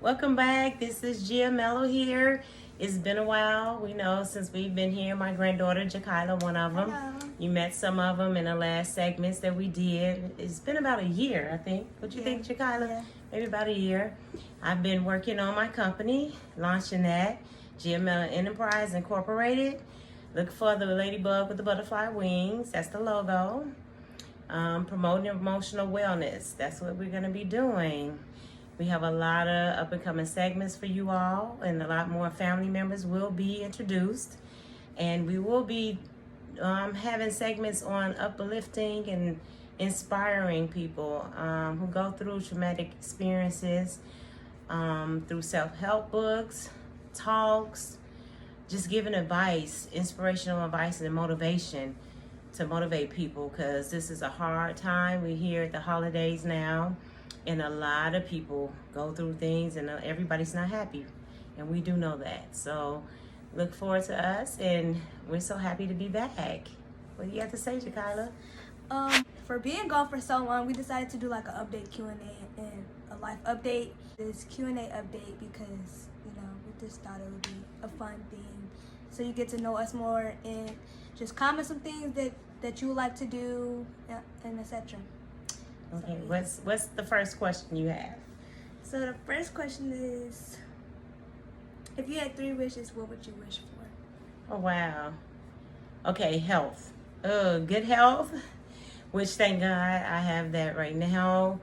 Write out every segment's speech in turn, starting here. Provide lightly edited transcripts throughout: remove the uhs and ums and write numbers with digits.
Welcome back. This is Gia here. It's been a while, we know, since we've been here. My granddaughter, Jakyla, one of them. Hello. You met some of them in the last segments that we did. It's been about a year, I think. What you think, Jakyla? Yeah. Maybe about a year. I've been working on my company, launching that, Gia Enterprise Incorporated. Look for the ladybug with the butterfly wings. That's the logo. Promoting emotional wellness. That's what we're going to be doing. We have a lot of up-and-coming segments for you all, and a lot more family members will be introduced. And we will be having segments on uplifting and inspiring people who go through traumatic experiences, through self-help books, talks, just giving advice, inspirational advice and motivation to motivate people, because this is a hard time. We're here at the holidays now, and a lot of people go through things, and everybody's not happy, and we do know that. So look forward to us, and we're so happy to be back. What do you have to say, Jakyla? For being gone for so long, we decided to do like an update Q&A and a life update. This Q&A update because, we just thought it would be a fun thing. So you get to know us more and just comment some things that you would like to do, and etc. Okay, what's the first question you have? So the first question is, if you had 3 wishes, what would you wish for? Oh, wow. Okay, health. Good health, which thank God I have that right now.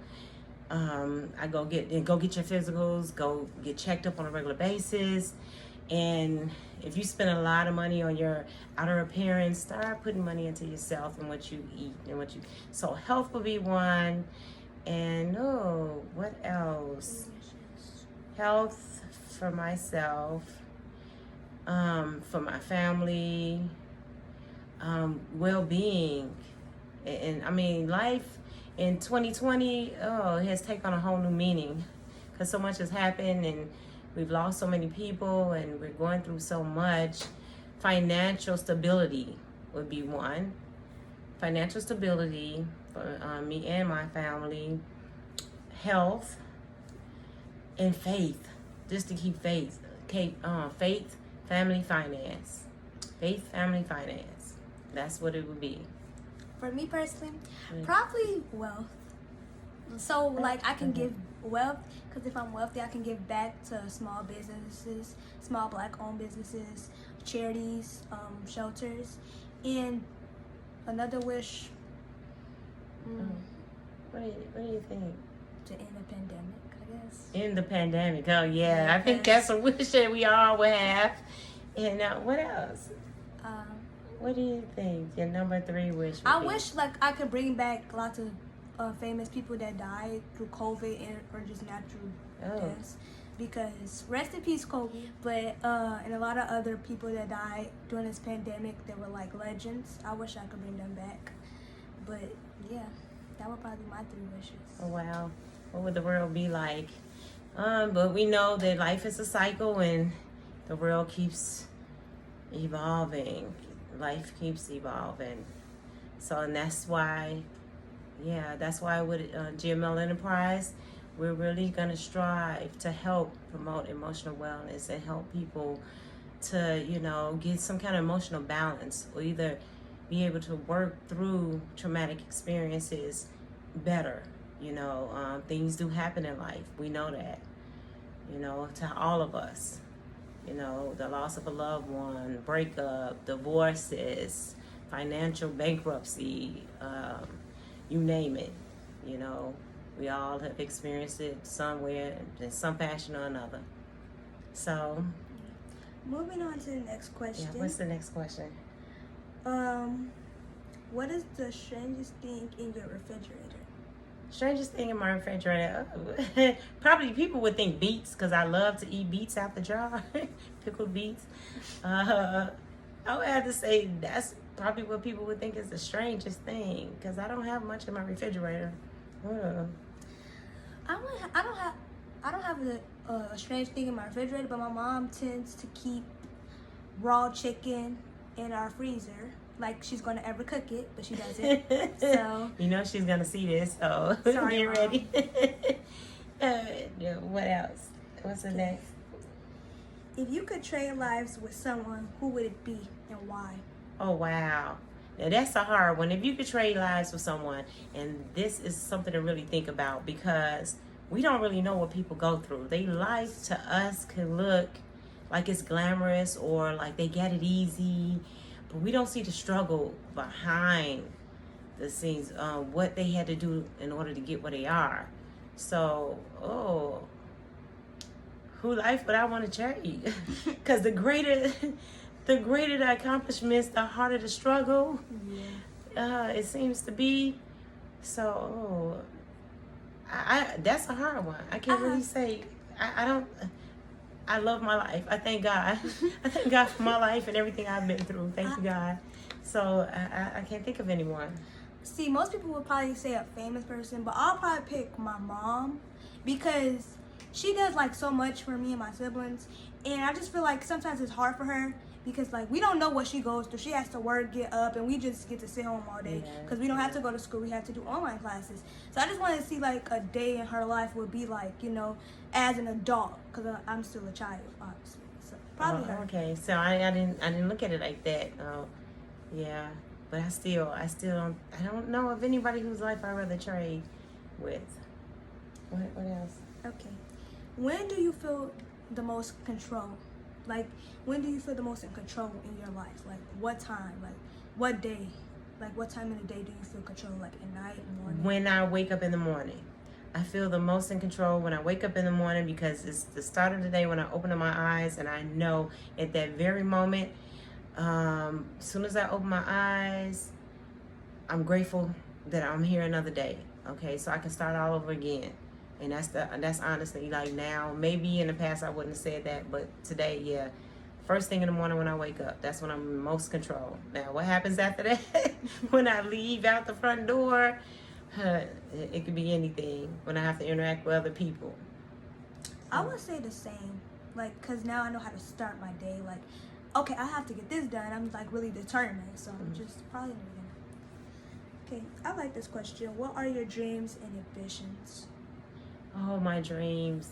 I go get your physicals, go get checked up on a regular basis. And if you spend a lot of money on your outer appearance, start putting money into yourself and what you eat and so health will be one. And what else? Health for myself, for my family, well-being. And I mean, life in 2020, it has taken on a whole new meaning, because so much has happened, and we've lost so many people, and we're going through so much. Financial stability would be one. Financial stability for me and my family. Health and faith. Just to keep faith. Faith, family, finance. Faith, family, finance. That's what it would be. For me personally, probably wealth. So like I can give wealth, because if I'm wealthy, I can give back to small businesses, small Black-owned businesses, charities, shelters. And another wish, What do you think? to end the pandemic, I guess. In the pandemic. Oh yeah, I think that's a wish that we all would have. And what else? What do you think your number 3 wish would be? Wish like I could bring back lots of famous people that died through COVID or just natural deaths. Because rest in peace, Kobe. But and a lot of other people that died during this pandemic that were like legends. I wish I could bring them back. But yeah, that would probably be my 3 wishes. Oh wow, what would the world be like? But we know that life is a cycle, and the world keeps evolving. Life keeps evolving. So, and that's why with Gia Enterprise, we're really going to strive to help promote emotional wellness and help people to, get some kind of emotional balance, or either be able to work through traumatic experiences better. Things do happen in life. We know that, to all of us. The loss of a loved one, breakup, divorces, financial bankruptcy, you name it. We all have experienced it somewhere in some fashion or another. So, moving on to the next question. Yeah, what's the next question? What is the strangest thing in your refrigerator? Strangest thing in my refrigerator? Probably people would think beets, because I love to eat beets out the jar. Pickled beets. I would have to say that's probably what people would think is the strangest thing, because I don't have much in my refrigerator. I don't have a strange thing in my refrigerator, but my mom tends to keep raw chicken in our freezer. Like she's gonna ever cook it, but she doesn't. So she's gonna see this, so sorry, get Mom. ready. What else? What's the next? If you could trade lives with someone, who would it be and why? Oh, wow. Now, that's a hard one. If you could trade lives with someone, and this is something to really think about, because we don't really know what people go through. Their life to us could look like it's glamorous or like they get it easy, but we don't see the struggle behind the scenes, what they had to do in order to get where they are. So, who life would I want to trade? Because the greater the accomplishments, the harder the struggle. Yeah. It seems to be. So, I that's a hard one. I can't really say. I don't. I love my life. I thank God. I thank God for my life and everything I've been through. Thank you, God. So I can't think of anyone. See, most people would probably say a famous person, but I'll probably pick my mom because she does like so much for me and my siblings, and I just feel like sometimes it's hard for her because like we don't know what she goes through. She has to work, get up, and we just get to sit home all day because we don't have to go to school. We have to do online classes. So I just wanted to see like a day in her life would be like, you know, as an adult, because I'm still a child, obviously. So probably her. Okay, so I didn't look at it like that. Yeah, but I still don't know of anybody whose life I'd rather trade with. What else? Okay. When do you feel the most control? Like, when do you feel the most in control in your life? Like, what time? Like, what day? Like, what time of the day do you feel control? Like, at night, in the morning? When I wake up in the morning. I feel the most in control when I wake up in the morning because it's the start of the day when I open up my eyes, and I know at that very moment, as soon as I open my eyes, I'm grateful that I'm here another day. Okay, so I can start all over again. And that's honestly, like, now, maybe in the past I wouldn't have said that, but today, yeah. First thing in the morning when I wake up, that's when I'm most control. Now, what happens after that? When I leave out the front door, it could be anything. When I have to interact with other people. I would say the same. Like, because now I know how to start my day. Like, okay, I have to get this done. I'm, like, really determined. So I'm just probably never gonna. Okay, I like this question. What are your dreams and ambitions? Oh, my dreams.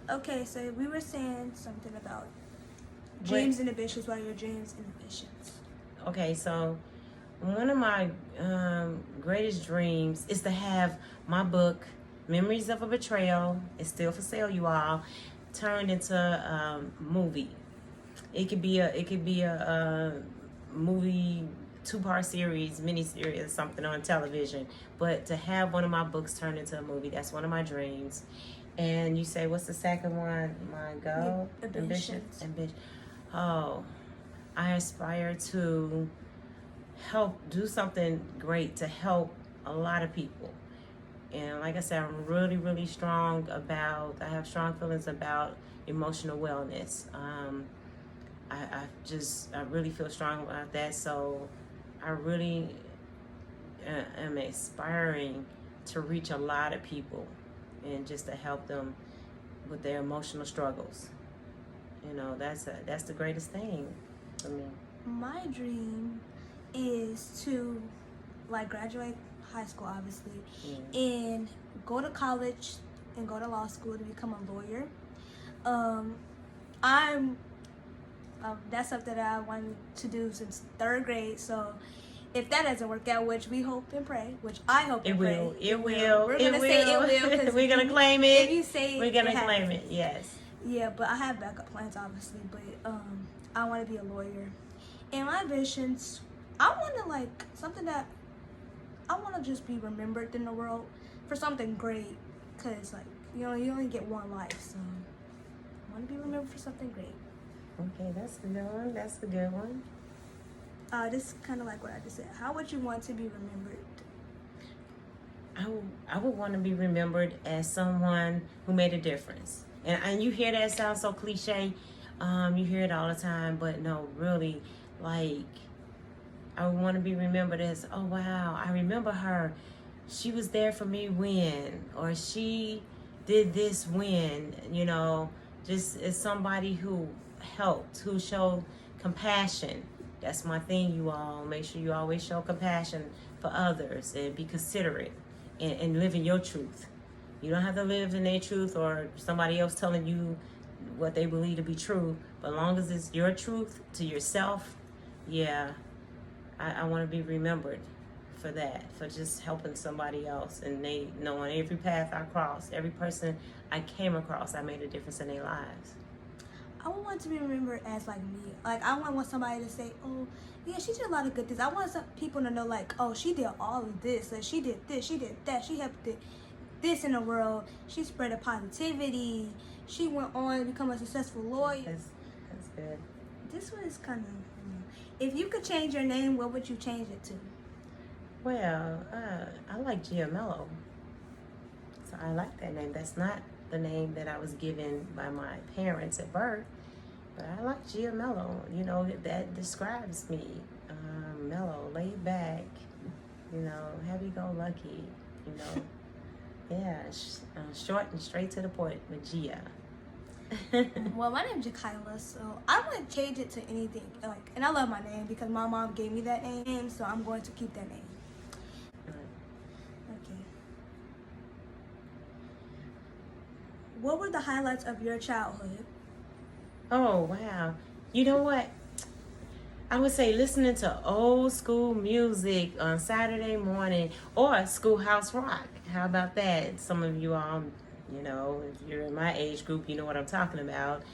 Okay, so we were saying something about dreams and ambitions. What are your dreams and ambitions? Okay, so one of my greatest dreams is to have my book, Memories of a Betrayal, it's still for sale, you all, turned into a movie. It could be a movie, 2-part series, mini-series, or something on television. But to have one of my books turned into a movie, that's one of my dreams. And you say, what's the second one? My goal? Ambitions. Oh, I aspire to help do something great to help a lot of people. And like I said, I'm really, really strong about, I have strong feelings about emotional wellness. I really feel strong about that. So I really am aspiring to reach a lot of people and just to help them with their emotional struggles. You know, that's the greatest thing for me. My dream is to, like, graduate high school, obviously, and go to college and go to law school to become a lawyer. That's something that I wanted to do since 3rd grade. So if that doesn't work out, which we hope and pray, which I hope and pray. It will. We're gonna say it will. We're gonna claim it. If you say we're gonna claim it. Yes. Yeah, but I have backup plans, obviously. But I want to be a lawyer, and my ambitions, I want to I want to just be remembered in the world for something great, cause like you only get one life, so I want to be remembered for something great. Okay, that's a good one. That's a good one. This is kind of like what I just said. How would you want to be remembered? I would want to be remembered as someone who made a difference. And you hear that sound so cliche. You hear it all the time, but no, really, like, I would want to be remembered as, oh wow, I remember her. She was there for me when, or she did this when, just as somebody who helped, who showed compassion. That's my thing, you all. Make sure you always show compassion for others and be considerate and live in your truth. You don't have to live in their truth or somebody else telling you what they believe to be true. But as long as it's your truth to yourself, yeah, I want to be remembered for that, for just helping somebody else. And they know on every path I crossed, every person I came across, I made a difference in their lives. I would want to be remembered as like me. Like I want somebody to say, "Oh, yeah, she did a lot of good things." I want some people to know, like, "Oh, she did all of this. Like she did this, she did that. She helped this in the world. She spread a positivity. She went on to become a successful lawyer." That's good. This one is kind of. If you could change your name, what would you change it to? Well, I like Giamello. So I like that name. That's not the name that I was given by my parents at birth, but I like Giamello. You know, that describes me. Mellow, laid back, you know, happy-go-lucky, you know. Yeah, short and straight to the point with Gia. Well, my name's Jakyla, so I wouldn't change it to anything. Like, and I love my name because my mom gave me that name, so I'm going to keep that name. Okay. What were the highlights of your childhood? Oh, wow. You know what? I would say listening to old school music on Saturday morning or schoolhouse rock. How about that? Some of you all, you know, if you're in my age group, you know what I'm talking about.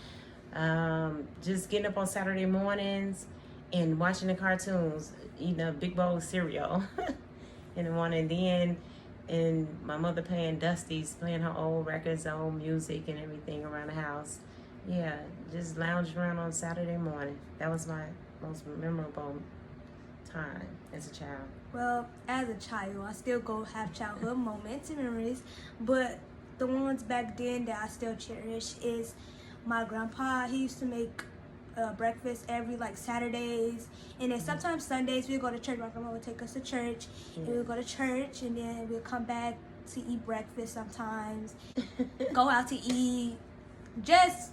Just getting up on Saturday mornings and watching the cartoons, eating a big bowl of cereal in the morning. Then, and my mother playing Dusty's, playing her old records, old music and everything around the house. Yeah, just lounging around on Saturday morning. That was my most memorable time as a child. Well, as a child, I still go have childhood moments and memories, but the ones back then that I still cherish is my grandpa. He used to make breakfast every like Saturdays, and then sometimes Sundays we'd go to church. My grandma would take us to church, and we'd go to church, and then we'd come back to eat breakfast sometimes, go out to eat, just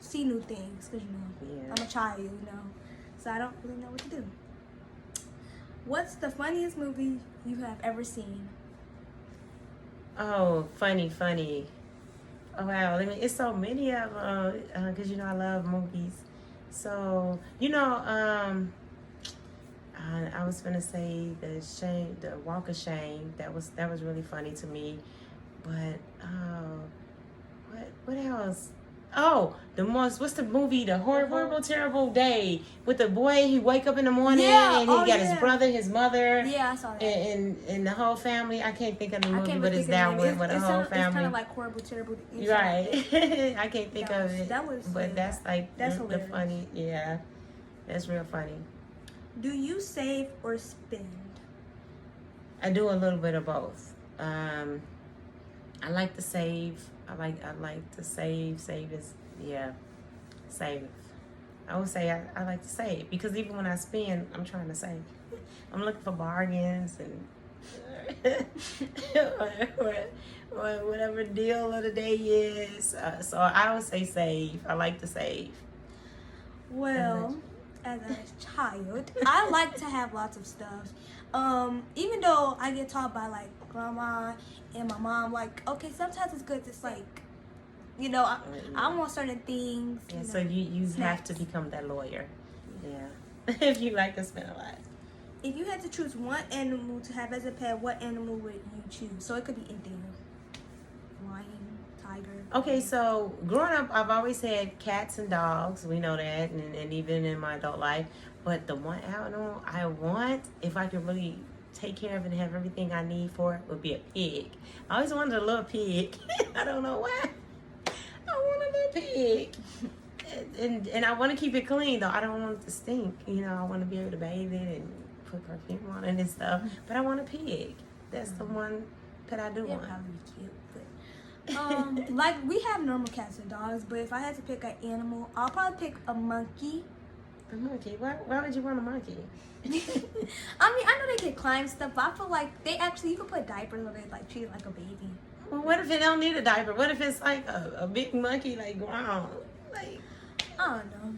see new things, because, you know, I'm a child, you know, so I don't really know what to do. What's the funniest movie you have ever seen? Oh, funny. Oh, wow. I mean, it's so many of them, because, you know, I love movies. So, you know, I was going to say the Walk of Shame. That was really funny to me. But, what else? Oh, what's the movie, The Horrible, Terrible Day, with the boy, he wake up in the morning and he got his brother, his mother. Yeah, I saw that. And the whole family. I can't think of the movie, but it's that one with the whole family. It's kind of like Horrible, Terrible Day. Right. I can't think of it. But that's like that's the hilarious. funny. Yeah, that's real funny. Do you save or spend? I do a little bit of both. I like to save. I like to save. Save is, yeah, save. I would say I like to save, because even when I spend, I'm trying to save. I'm looking for bargains and or whatever deal of the day is. So I would say save. I like to save. Well, as a child, I like to have lots of stuff. Even though I get taught by like grandma and my mom, like, okay, sometimes it's good to like, you know, I want certain things. Yeah, you so know, you have to become that lawyer. Yeah. If you like to spend a lot. If you had to choose one animal to have as a pet, what animal would you choose? So it could be anything. Lion, tiger. Okay, so growing up, I've always had cats and dogs. We know that, and even in my adult life. But the one animal I want, if I could really take care of it and have everything I need for it, would be a pig. I always wanted a little pig. I don't know why. I want a little pig. And I want to keep it clean, though. I don't want it to stink. You know, I want to be able to bathe it and put perfume on it and stuff. But I want a pig. That's the one pet I do want. Probably be cute, but like we have normal cats and dogs, but if I had to pick an animal, I'll probably pick a monkey. A monkey? Why would you want a monkey? I mean, I know they can climb stuff, but I feel like they actually, you can put diapers on it, like treat it like a baby. Well, what if it don't need a diaper? What if it's like a big monkey, like ground? Like, I don't know.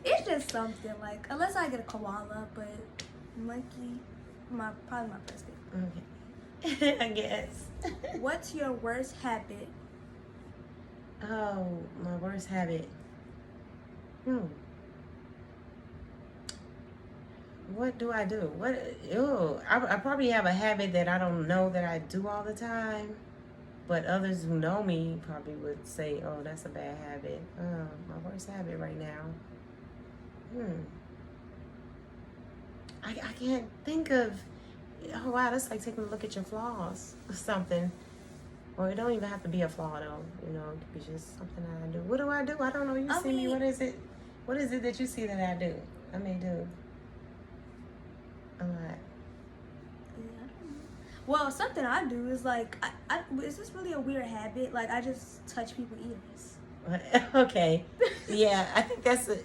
It's just something, like, unless I get a koala, but monkey, probably my first pick. Okay. I guess. What's your worst habit? Oh, my worst habit. What do I do? I probably have a habit that I don't know that I do all the time. But others who know me probably would say, oh, that's a bad habit. My worst habit right now. I can't think of, oh, wow, that's like taking a look at your flaws or something. Or it don't even have to be a flaw, though. You know, it could be just something that I do. What do I do? I don't know. You see me. What is it? What is it that you see that I do? I may do a lot. Well, something I do is like, is this really a weird habit? Like, I just touch people's ears. Okay. Yeah, I think that's a...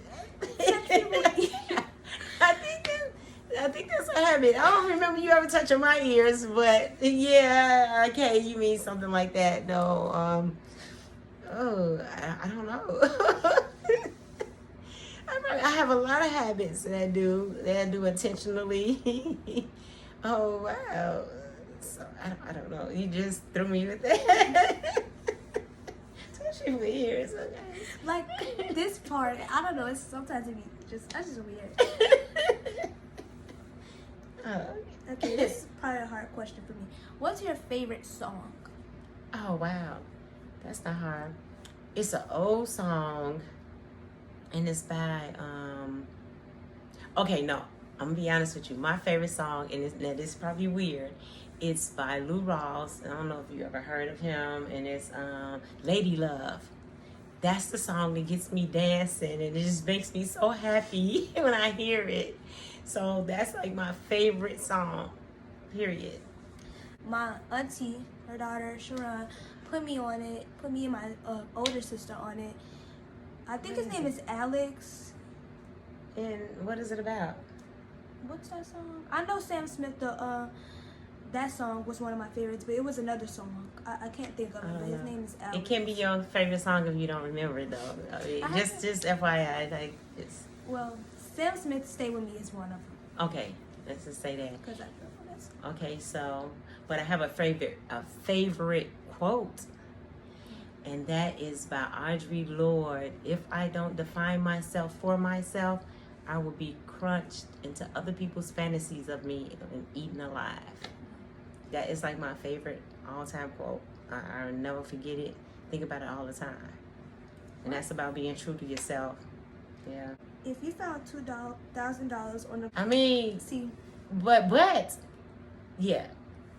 I think that's a habit. I don't remember you ever touching my ears, but yeah, okay, you mean something like that. No, I don't know. I have a lot of habits that I do intentionally. Oh, wow. So, I don't know. You just threw me with that. Touching my ears, okay. Like, this part, I don't know, sometimes it be that's just weird. Okay, this is probably a hard question for me. What's your favorite song? Oh, wow. That's not hard. It's an old song, and it's by, okay, no. I'm going to be honest with you. My favorite song, and this is probably weird, it's by Lou Rawls. I don't know if you ever heard of him, and it's Lady Love. That's the song that gets me dancing, and it just makes me so happy when I hear it. So that's like my favorite song, period. My auntie, her daughter, Sharon, put me on it, put me and my older sister on it. I think his name is Alex. And what is it about? What's that song? I know Sam Smith, that song was one of my favorites, but it was another song. I can't think of it, but his name is Alex. It can be your favorite song if you don't remember it, though. I mean, just FYI, like, it's... Well, Sam Smith, Stay With Me is one of them. Okay, let's just say that. Because I know that song. Okay, so, but I have a favorite quote, and that is by Audre Lorde. If I don't define myself for myself, I will be crunched into other people's fantasies of me and eaten alive. That is like my favorite all-time quote. I'll never forget it. Think about it all the time. And that's about being true to yourself. Yeah. If you found $2,000 on the... I mean... See. But... Yeah.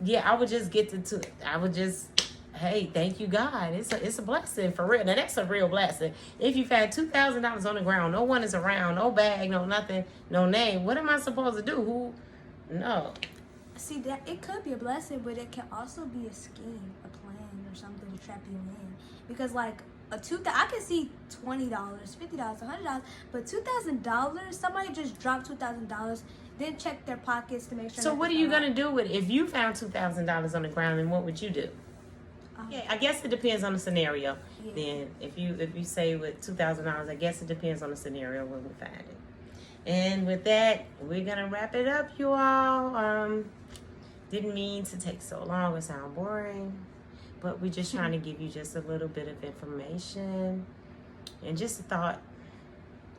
Yeah, I would just get to... I would just... Hey, thank you, God. It's a blessing, for real. Now, that's a real blessing. If you found $2,000 on the ground, no one is around, no bag, no nothing, no name, what am I supposed to do? No. See, that it could be a blessing, but it can also be a scheme, a plan, or something to trap you in. Because, like, I can see $20, $50, $100, but $2,000, somebody just dropped $2,000, then check their pockets to make sure. So what are you going to do with it? If you found $2,000 on the ground, then what would you do? Yeah, I guess it depends on the scenario. Yeah. Then if you say with $2,000, I guess it depends on the scenario when we find it. And with that, we're gonna wrap it up, you all. Didn't mean to take so long. It sound boring, but we're just trying to give you just a little bit of information and just a thought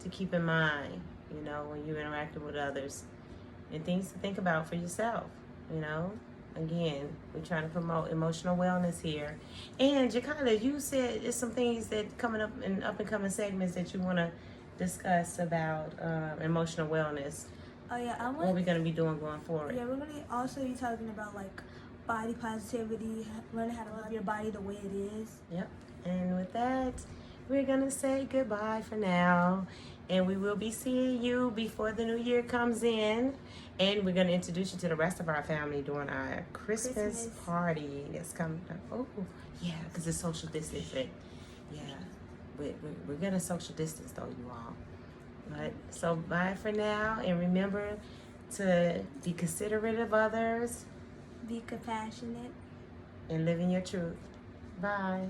to keep in mind. You know, when you're interacting with others, and things to think about for yourself. You know. Again, we're trying to promote emotional wellness here. And Jakyla, you said there's some things that coming up in up-and-coming segments that you want to discuss about emotional wellness. Oh, yeah. What are we going to be doing going forward? Yeah, we're going to also be talking about, like, body positivity, learning how to love your body the way it is. Yep. And with that, we're going to say goodbye for now. And we will be seeing you before the new year comes in. And we're going to introduce you to the rest of our family during our Christmas party that's coming up. Oh, yeah, because it's social distancing. Yeah, we're going to social distance, though, you all. But so bye for now. And remember to be considerate of others. Be compassionate. And live in your truth. Bye.